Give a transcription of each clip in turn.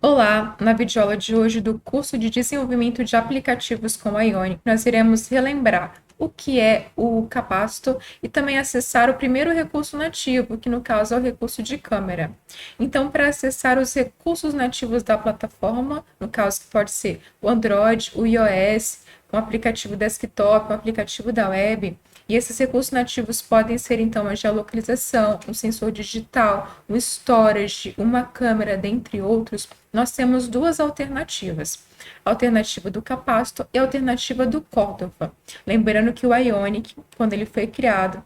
Olá, na videoaula de hoje do curso de desenvolvimento de aplicativos com Ionic, nós iremos relembrar o que é o Capacitor e também acessar o primeiro recurso nativo, que no caso é o recurso de câmera. Então, para acessar os recursos nativos da plataforma, no caso que pode ser o Android, o iOS, um aplicativo desktop, um aplicativo da web, e esses recursos nativos podem ser, então, a geolocalização, um sensor digital, um storage, uma câmera, dentre outros. Nós temos duas alternativas. A alternativa do Capacitor e a alternativa do Cordova. Lembrando que o Ionic, quando ele foi criado,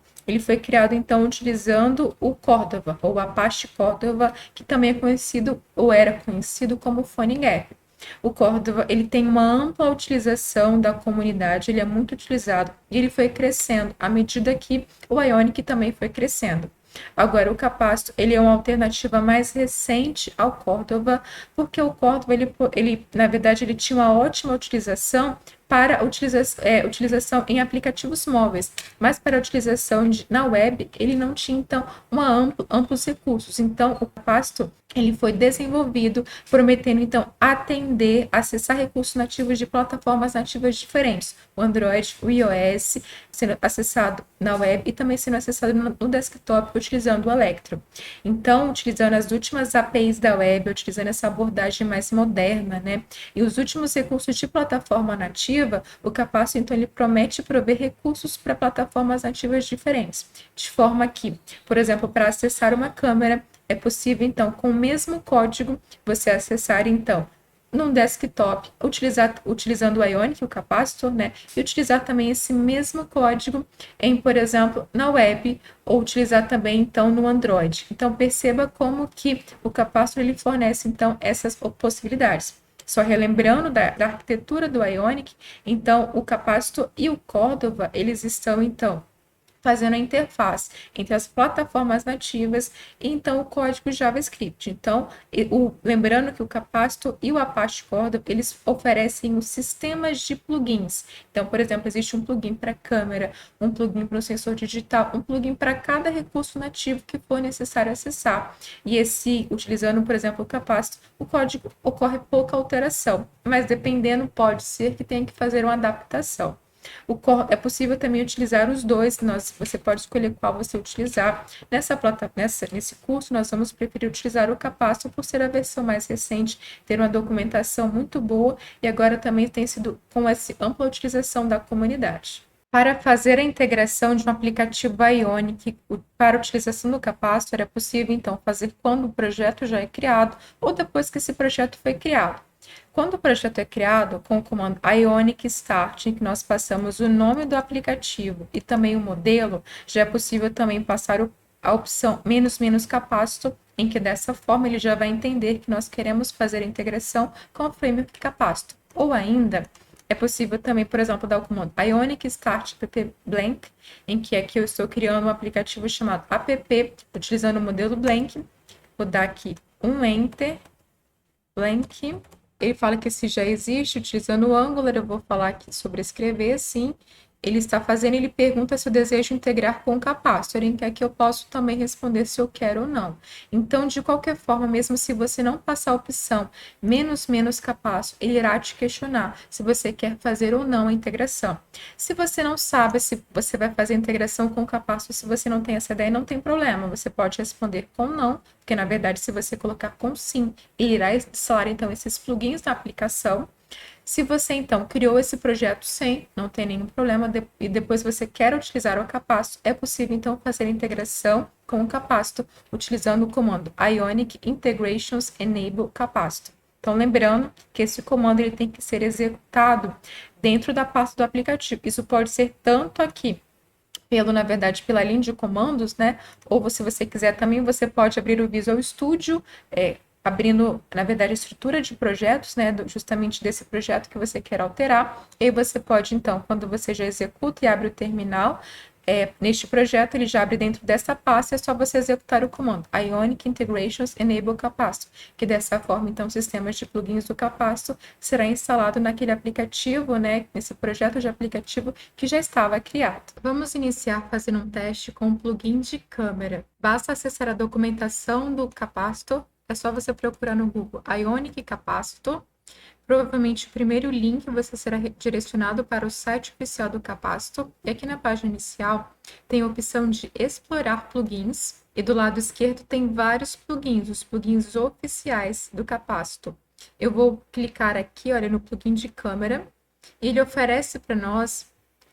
então, utilizando o Cordova, ou Apache Cordova, que também é conhecido, ou era conhecido como PhoneGap. O Cordova, ele tem uma ampla utilização da comunidade, ele é muito utilizado e ele foi crescendo à medida que o Ionic também foi crescendo. Agora, o Capacitor, ele é uma alternativa mais recente ao Cordova, porque o Cordova, na verdade, ele tinha uma ótima utilização para utilização em aplicativos móveis, mas para utilização na web, ele não tinha, então, amplos recursos. Então, o Capacitor, ele foi desenvolvido prometendo, então, acessar recursos nativos de plataformas nativas diferentes, o Android, o iOS, sendo acessado na web e também sendo acessado no desktop utilizando o Electron. Então, utilizando as últimas APIs da web, utilizando essa abordagem mais moderna, né? E os últimos recursos de plataforma nativa, o Capacitor, então, ele promete prover recursos para plataformas nativas diferentes, de forma que, por exemplo, para acessar uma câmera, é possível, então, com o mesmo código, você acessar, então, num desktop, utilizando o Ionic, o Capacitor, né? E utilizar também esse mesmo código por exemplo, na web, ou utilizar também, então, no Android. Então, perceba como que o Capacitor, ele fornece, então, essas possibilidades. Só relembrando da arquitetura do Ionic, então, o Capacitor e o Cordova, eles estão, então, fazendo a interface entre as plataformas nativas e, então, o código JavaScript. Então, lembrando que o Capacitor e o Apache Cordova, eles oferecem os sistemas de plugins. Então, por exemplo, existe um plugin para câmera, um plugin para o sensor digital, um plugin para cada recurso nativo que for necessário acessar. E utilizando, por exemplo, o Capacitor, o código ocorre pouca alteração, mas dependendo, pode ser que tenha que fazer uma adaptação. É possível também utilizar os dois, você pode escolher qual você utilizar. Nesse curso, nós vamos preferir utilizar o Capacitor por ser a versão mais recente, ter uma documentação muito boa e agora também tem sido com essa ampla utilização da comunidade. Para fazer a integração de um aplicativo Ionic para a utilização do Capacitor, é possível, então, fazer quando o projeto já é criado ou depois que esse projeto foi criado. Quando o projeto é criado com o comando Ionic Start, em que nós passamos o nome do aplicativo e também o modelo, já é possível também passar a opção menos capacitor, em que dessa forma ele já vai entender que nós queremos fazer a integração com o framework capacitor. Ou ainda, é possível também, por exemplo, dar o comando Ionic Start app blank, em que aqui eu estou criando um aplicativo chamado app, utilizando o modelo blank. Vou dar aqui um Enter, blank. Ele fala que esse já existe, utilizando o Angular, eu vou falar aqui sobre escrever, sim. Ele pergunta se eu desejo integrar com o Capacitor, em que aqui eu posso também responder se eu quero ou não. Então, de qualquer forma, mesmo se você não passar a opção menos Capacitor, ele irá te questionar se você quer fazer ou não a integração. Se você não sabe se você vai fazer a integração com o Capacitor, se você não tem essa ideia, não tem problema, você pode responder com não, porque na verdade, se você colocar com sim, ele irá instalar então esses plugins na aplicação. Se você, então, criou esse projeto sem, não tem nenhum problema, e depois você quer utilizar o Capacitor, é possível, então, fazer a integração com o Capacitor, utilizando o comando Ionic Integrations Enable Capacitor. Então, lembrando que esse comando ele tem que ser executado dentro da pasta do aplicativo. Isso pode ser tanto aqui, na verdade, pela linha de comandos, né? Ou se você quiser também, você pode abrir o Visual Studio, abrindo, na verdade, a estrutura de projetos, né, justamente desse projeto que você quer alterar, e você pode, então, quando você já executa e abre o terminal, neste projeto, ele já abre dentro dessa pasta, é só você executar o comando Ionic Integrations Enable Capacitor, que dessa forma, então, o sistema de plugins do Capacitor será instalado naquele aplicativo, né, nesse projeto de aplicativo que já estava criado. Vamos iniciar fazendo um teste com o plugin de câmera. Basta acessar a documentação do Capacitor, é só você procurar no Google Ionic Capacitor. Provavelmente o primeiro link você será direcionado para o site oficial do Capacitor. E aqui na página inicial tem a opção de explorar plugins. E do lado esquerdo tem vários plugins, os plugins oficiais do Capacitor. Eu vou clicar aqui, olha, no plugin de câmera. E ele oferece para nós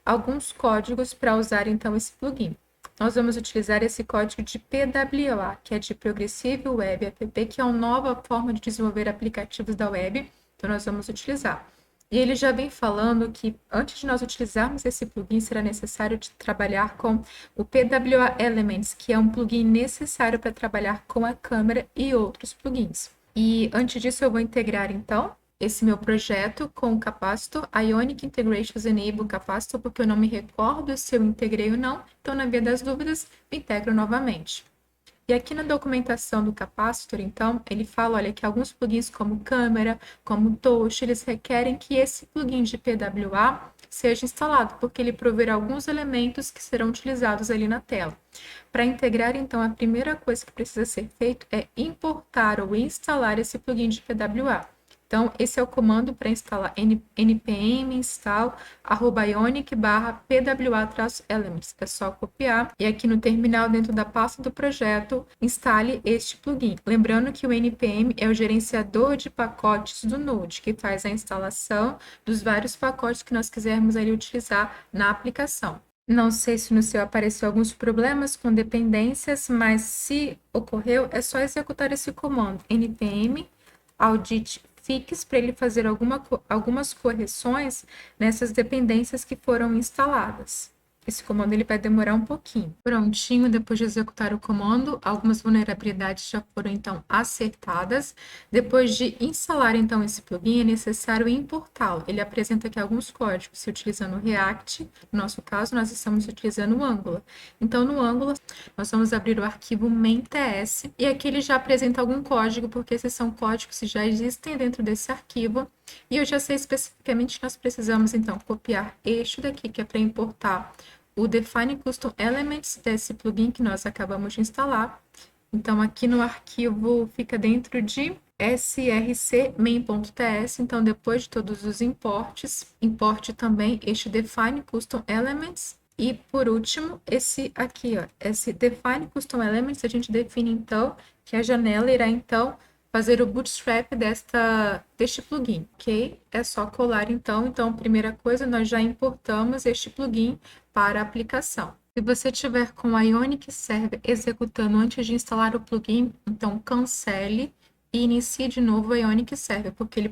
alguns códigos para usar então esse plugin. Nós vamos utilizar esse código de PWA, que é de Progressive Web App, que é uma nova forma de desenvolver aplicativos da web. Então, nós vamos utilizar. E ele já vem falando que antes de nós utilizarmos esse plugin, será necessário de trabalhar com o PWA Elements, que é um plugin necessário para trabalhar com a câmera e outros plugins. E antes disso, eu vou integrar, então, esse meu projeto com o Capacitor, Ionic Integrations Enable Capacitor, porque eu não me recordo se eu integrei ou não. Então, na via das dúvidas, eu integro novamente. E aqui na documentação do Capacitor, então, ele fala, olha, que alguns plugins como câmera, como touch, eles requerem que esse plugin de PWA seja instalado, porque ele proverá alguns elementos que serão utilizados ali na tela. Para integrar, então, a primeira coisa que precisa ser feito é importar ou instalar esse plugin de PWA. Então, esse é o comando para instalar npm install @ionic/pwa-elements. É só copiar e aqui no terminal, dentro da pasta do projeto, instale este plugin. Lembrando que o npm é o gerenciador de pacotes do Node, que faz a instalação dos vários pacotes que nós quisermos ali utilizar na aplicação. Não sei se no seu apareceu alguns problemas com dependências, mas se ocorreu, é só executar esse comando npm audit fix para ele fazer algumas correções nessas dependências que foram instaladas. Esse comando ele vai demorar um pouquinho. Prontinho, depois de executar o comando, algumas vulnerabilidades já foram então acertadas. Depois de instalar então esse plugin, é necessário importá-lo. Ele apresenta aqui alguns códigos, se utilizando o React. No nosso caso, nós estamos utilizando o Angular. Então, no Angular, nós vamos abrir o arquivo main.ts e aqui ele já apresenta algum código, porque esses são códigos que já existem dentro desse arquivo. E eu já sei especificamente que nós precisamos então copiar este daqui, que é para importar o Define Custom Elements desse plugin que nós acabamos de instalar. Então, aqui no arquivo fica dentro de src main.ts. Então, depois de todos os importes, importe também este Define Custom Elements. E, por último, esse aqui, ó, esse Define Custom Elements, a gente define, então, que a janela irá, então, fazer o bootstrap deste plugin, ok? É só colar, então. Então, primeira coisa, nós já importamos este plugin para a aplicação. Se você tiver com a Ionic Server executando antes de instalar o plugin, então cancele e inicie de novo a Ionic Server, porque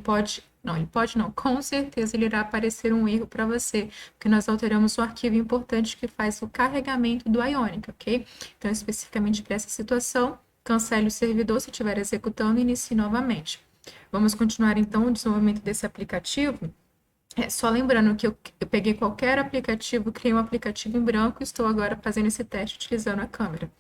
com certeza ele irá aparecer um erro para você, porque nós alteramos um arquivo importante que faz o carregamento do Ionic, ok? Então, especificamente para essa situação, cancele o servidor se estiver executando e inicie novamente. Vamos continuar então o desenvolvimento desse aplicativo. Só lembrando que eu peguei qualquer aplicativo, criei um aplicativo em branco e estou agora fazendo esse teste utilizando a câmera.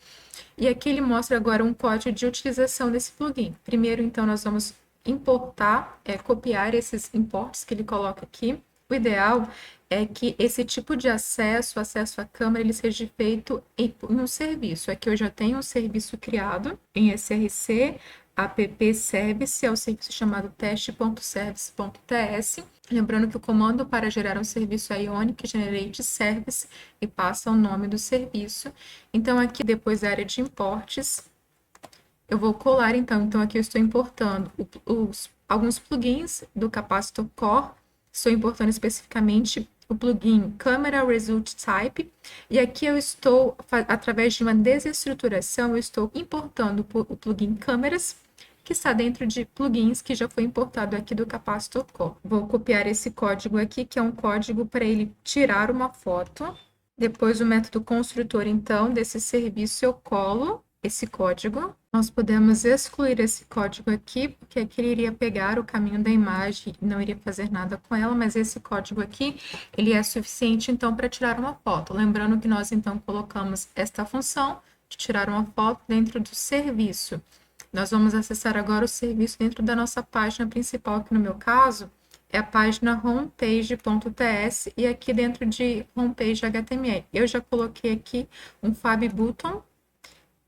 E aqui ele mostra agora um código de utilização desse plugin. Primeiro, então, nós vamos importar, copiar esses imports que ele coloca aqui. O ideal é que esse tipo de acesso à câmera, ele seja feito em um serviço. Aqui eu já tenho um serviço criado em src app service, é o serviço chamado teste.service.ts. Lembrando que o comando para gerar um serviço é Ionic Generate Service e passa o nome do serviço. Então, aqui depois da área de importes, eu vou colar, então aqui eu estou importando alguns plugins do Capacitor Core. Estou importando especificamente o plugin Camera Result Type, e aqui eu estou, através de uma desestruturação, eu estou importando o plugin Câmeras, que está dentro de plugins que já foi importado aqui do Capacitor Core. Vou copiar esse código aqui, que é um código para ele tirar uma foto. Depois, o método construtor, então, desse serviço, eu colo esse código. Nós podemos excluir esse código aqui, porque aqui ele iria pegar o caminho da imagem e não iria fazer nada com ela, mas esse código aqui, ele é suficiente, então, para tirar uma foto. Lembrando que nós, então, colocamos esta função de tirar uma foto dentro do serviço. Nós vamos acessar agora o serviço dentro da nossa página principal, que no meu caso é a página homepage.ts e aqui dentro de homepage.html. Eu já coloquei aqui um fab button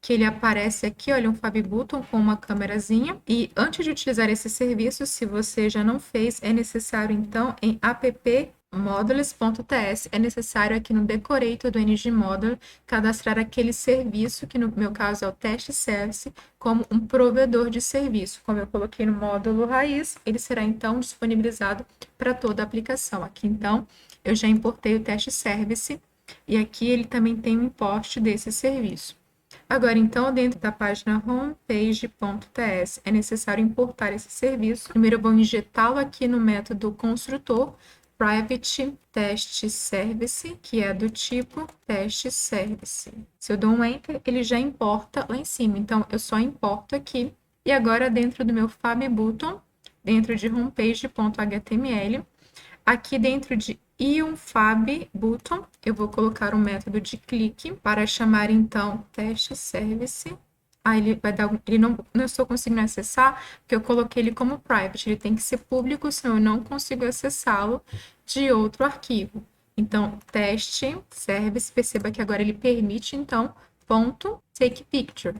que ele aparece aqui, olha, um Fab Button com uma câmerazinha. E antes de utilizar esse serviço, se você já não fez, é necessário então em app modules.ts, é necessário aqui no decorator do ngModule cadastrar aquele serviço, que no meu caso é o teste service, como um provedor de serviço. Como eu coloquei no módulo raiz, ele será então disponibilizado para toda a aplicação. Aqui então eu já importei o teste service e aqui ele também tem um import desse serviço. Agora, então, dentro da página homepage.ts, é necessário importar esse serviço. Primeiro, eu vou injetá-lo aqui no método construtor private test service, que é do tipo test service. Se eu dou um enter, ele já importa lá em cima. Então, eu só importo aqui. E agora, dentro do meu Fab Button, dentro de homepage.html, aqui dentro de IonFab Button, eu vou colocar um método de clique para chamar então teste service. Ele vai dar, ele não estou conseguindo acessar, porque eu coloquei ele como private, ele tem que ser público, senão eu não consigo acessá-lo de outro arquivo. Então, teste service, perceba que agora ele permite, então, ponto take picture.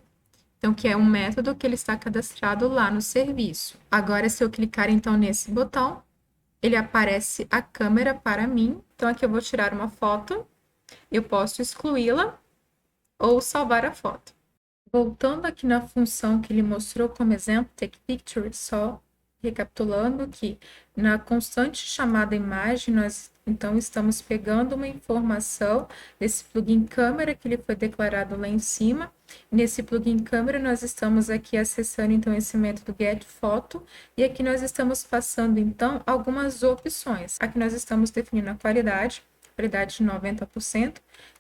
Então, que é um método que ele está cadastrado lá no serviço. Agora, se eu clicar, então, nesse botão, ele aparece a câmera para mim. Então, aqui eu vou tirar uma foto, eu posso excluí-la ou salvar a foto. Voltando aqui na função que ele mostrou como exemplo, take picture, só recapitulando que na constante chamada imagem, nós então estamos pegando uma informação desse plugin câmera que ele foi declarado lá em cima. Nesse plugin câmera, nós estamos aqui acessando então esse método getPhoto e aqui nós estamos passando então algumas opções. Aqui nós estamos definindo a qualidade de 90%.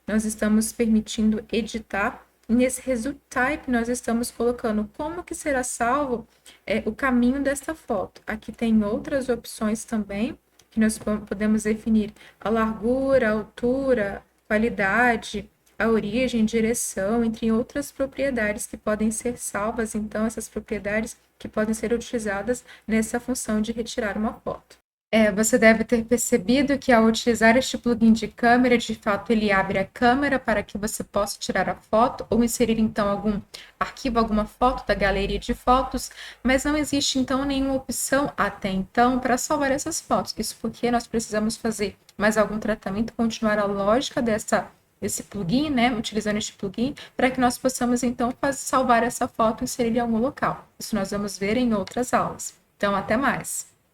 Nós estamos permitindo editar. Nesse result type, nós estamos colocando como que será salvo o caminho desta foto. Aqui tem outras opções também, que nós podemos definir a largura, a altura, qualidade, a origem, direção, entre outras propriedades que podem ser salvas, então, essas propriedades que podem ser utilizadas nessa função de retirar uma foto. Você deve ter percebido que ao utilizar este plugin de câmera, de fato ele abre a câmera para que você possa tirar a foto ou inserir então algum arquivo, alguma foto da galeria de fotos, mas não existe então nenhuma opção até então para salvar essas fotos. Isso porque nós precisamos fazer mais algum tratamento, continuar a lógica desse plugin, né, utilizando este plugin, para que nós possamos então salvar essa foto e inserir em algum local. Isso nós vamos ver em outras aulas. Então, até mais!